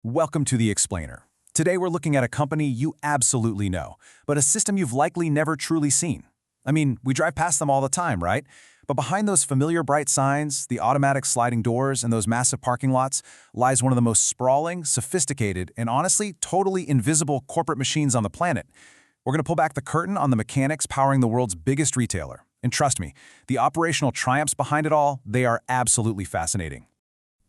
Welcome to The Explainer. Today we're looking at a company you absolutely know, but a system you've likely never truly seen. I mean, we drive past them all the time, right? But behind those familiar bright signs, the automatic sliding doors, and those massive parking lots lies one of the most sprawling, sophisticated, and honestly, totally invisible corporate machines on the planet. We're going to pull back the curtain on the mechanics powering the world's biggest retailer. And trust me, the operational triumphs behind it all, they are absolutely fascinating.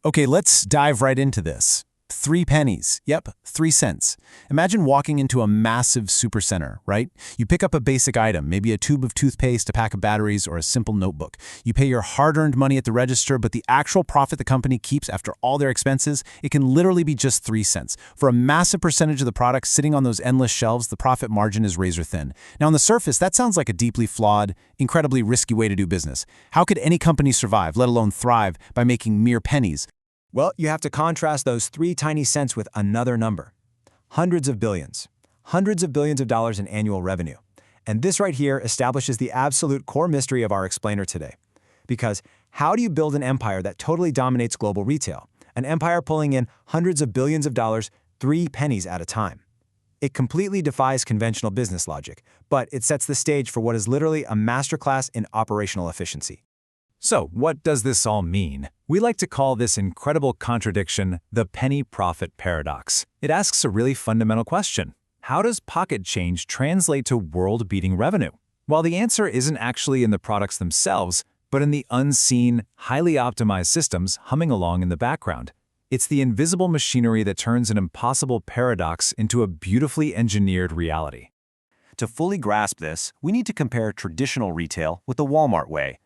Okay, let's dive right into this. 3 pennies. Yep, 3 cents. Imagine walking into a massive supercenter, right? You pick up a basic item, maybe a tube of toothpaste, a pack of batteries, or a simple notebook. You pay your hard-earned money at the register, but the actual profit the company keeps after all their expenses, it can literally be just 3 cents. For a massive percentage of the products sitting on those endless shelves, the profit margin is razor thin. Now, on the surface, that sounds like a deeply flawed, incredibly risky way to do business. How could any company survive, let alone thrive, by making mere pennies? Well, you have to contrast those 3 tiny cents with another number. Hundreds of billions of dollars in annual revenue. And this right here establishes the absolute core mystery of our explainer today. Because how do you build an empire that totally dominates global retail? An empire pulling in hundreds of billions of dollars, 3 pennies at a time. It completely defies conventional business logic, but it sets the stage for what is literally a masterclass in operational efficiency. So, what does this all mean? We like to call this incredible contradiction the penny profit paradox. It asks a really fundamental question. How does pocket change translate to world-beating revenue? Well, the answer isn't actually in the products themselves, but in the unseen, highly optimized systems humming along in the background. It's the invisible machinery that turns an impossible paradox into a beautifully engineered reality. To fully grasp this, we need to compare traditional retail with the Walmart way.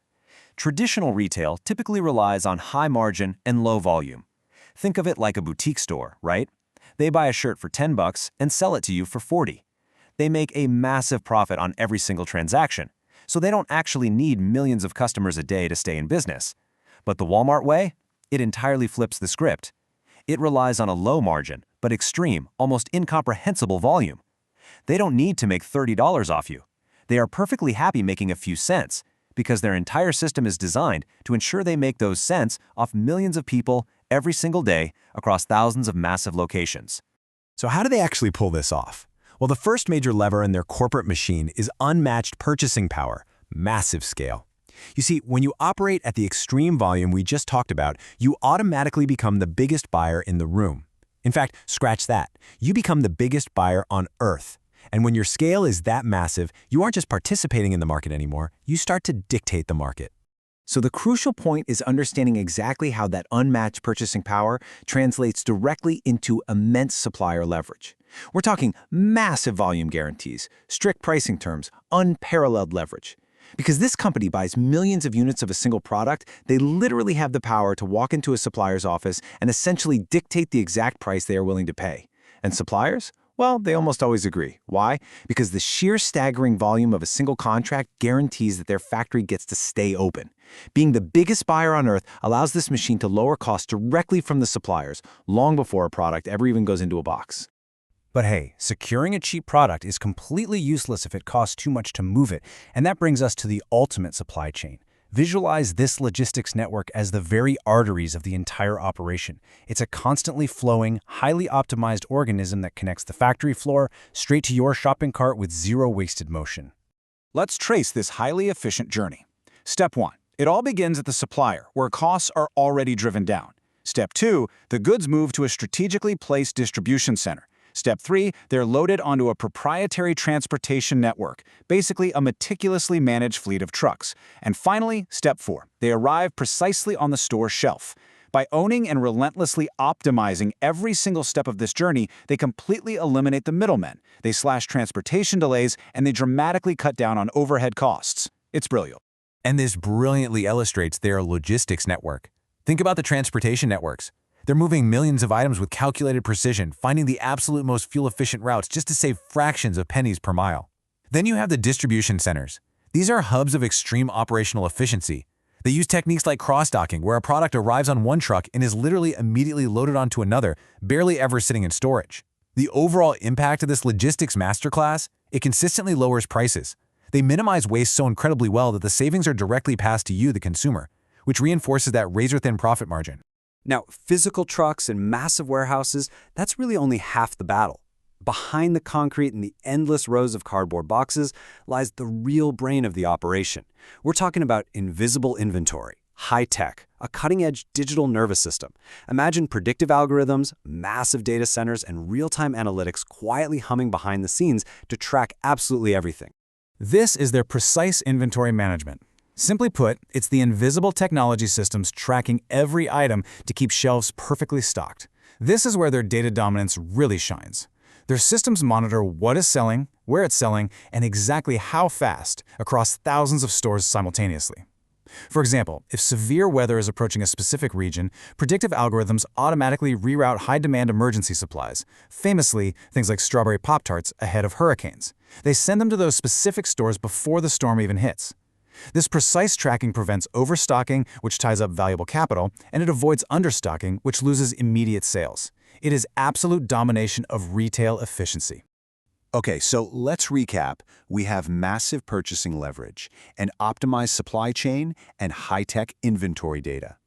Traditional retail typically relies on high margin and low volume. Think of it like a boutique store, right? They buy a shirt for $10 and sell it to you for $40. They make a massive profit on every single transaction, so they don't actually need millions of customers a day to stay in business. But the Walmart way? It entirely flips the script. It relies on a low margin, but extreme, almost incomprehensible volume. They don't need to make $30 off you. They are perfectly happy making a few cents, because their entire system is designed to ensure they make those cents off millions of people every single day across thousands of massive locations. So how do they actually pull this off? Well, the first major lever in their corporate machine is unmatched purchasing power, massive scale. You see, when you operate at the extreme volume we just talked about, you automatically become the biggest buyer in the room. In fact, scratch that. You become the biggest buyer on Earth. And when your scale is that massive, you aren't just participating in the market anymore, you start to dictate the market. So the crucial point is understanding exactly how that unmatched purchasing power translates directly into immense supplier leverage. We're talking massive volume guarantees, strict pricing terms, unparalleled leverage. Because this company buys millions of units of a single product, they literally have the power to walk into a supplier's office and essentially dictate the exact price they are willing to pay. And suppliers? Well, they almost always agree. Why? Because the sheer staggering volume of a single contract guarantees that their factory gets to stay open. Being the biggest buyer on Earth allows this machine to lower costs directly from the suppliers, long before a product ever even goes into a box. But hey, securing a cheap product is completely useless if it costs too much to move it, and that brings us to the ultimate supply chain. Visualize this logistics network as the very arteries of the entire operation. It's a constantly flowing, highly optimized organism that connects the factory floor straight to your shopping cart with zero wasted motion. Let's trace this highly efficient journey. Step 1. It all begins at the supplier, where costs are already driven down. Step 2. The goods move to a strategically placed distribution center. Step 3, they're loaded onto a proprietary transportation network, basically a meticulously managed fleet of trucks. And finally, Step 4, they arrive precisely on the store shelf. By owning and relentlessly optimizing every single step of this journey, they completely eliminate the middlemen. They slash transportation delays, and they dramatically cut down on overhead costs. It's brilliant. And this brilliantly illustrates their logistics network. Think about the transportation networks. They're moving millions of items with calculated precision, finding the absolute most fuel-efficient routes just to save fractions of pennies per mile. Then you have the distribution centers. These are hubs of extreme operational efficiency. They use techniques like cross-docking, where a product arrives on one truck and is literally immediately loaded onto another, barely ever sitting in storage. The overall impact of this logistics masterclass, it consistently lowers prices. They minimize waste so incredibly well that the savings are directly passed to you, the consumer, which reinforces that razor-thin profit margin. Now, physical trucks and massive warehouses, that's really only half the battle. Behind the concrete and the endless rows of cardboard boxes lies the real brain of the operation. We're talking about invisible inventory, high-tech, a cutting-edge digital nervous system. Imagine predictive algorithms, massive data centers, and real-time analytics quietly humming behind the scenes to track absolutely everything. This is their precise inventory management. Simply put, it's the invisible technology systems tracking every item to keep shelves perfectly stocked. This is where their data dominance really shines. Their systems monitor what is selling, where it's selling, and exactly how fast across thousands of stores simultaneously. For example, if severe weather is approaching a specific region, predictive algorithms automatically reroute high-demand emergency supplies, famously things like strawberry Pop-Tarts, ahead of hurricanes. They send them to those specific stores before the storm even hits. This precise tracking prevents overstocking, which ties up valuable capital, and it avoids understocking, which loses immediate sales. It is absolute domination of retail efficiency. Okay, so let's recap. We have massive purchasing leverage, an optimized supply chain, and high-tech inventory data.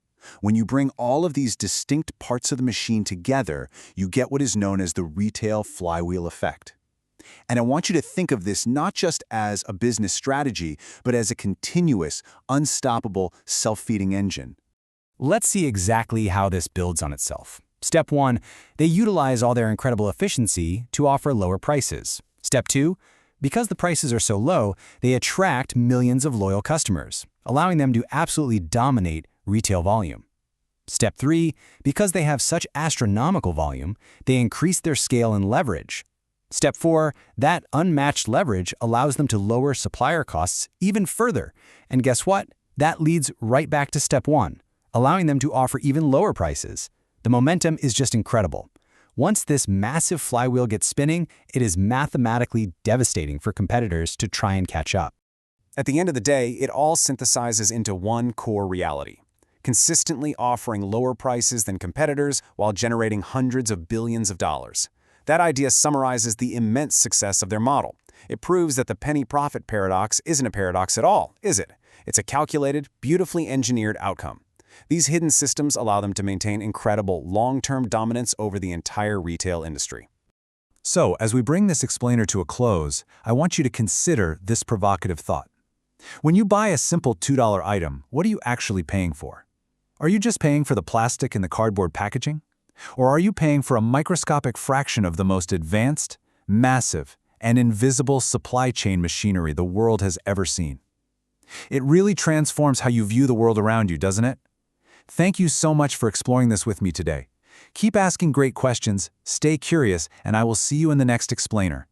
When you bring all of these distinct parts of the machine together, you get what is known as the retail flywheel effect. And I want you to think of this not just as a business strategy, but as a continuous, unstoppable, self-feeding engine. Let's see exactly how this builds on itself. Step 1, they utilize all their incredible efficiency to offer lower prices. Step 2, because the prices are so low, they attract millions of loyal customers, allowing them to absolutely dominate retail volume. Step 3, because they have such astronomical volume, they increase their scale and leverage. Step 4, that unmatched leverage allows them to lower supplier costs even further. And guess what? That leads right back to step 1, allowing them to offer even lower prices. The momentum is just incredible. Once this massive flywheel gets spinning, it is mathematically devastating for competitors to try and catch up. At the end of the day, it all synthesizes into one core reality: consistently offering lower prices than competitors while generating hundreds of billions of dollars. That idea summarizes the immense success of their model. It proves that the penny profit paradox isn't a paradox at all, is it? It's a calculated, beautifully engineered outcome. These hidden systems allow them to maintain incredible long-term dominance over the entire retail industry. So, as we bring this explainer to a close, I want you to consider this provocative thought. When you buy a simple $2 item, what are you actually paying for? Are you just paying for the plastic and the cardboard packaging? Or are you paying for a microscopic fraction of the most advanced, massive, and invisible supply chain machinery the world has ever seen? It really transforms how you view the world around you, doesn't it? Thank you so much for exploring this with me today. Keep asking great questions, stay curious, and I will see you in the next explainer.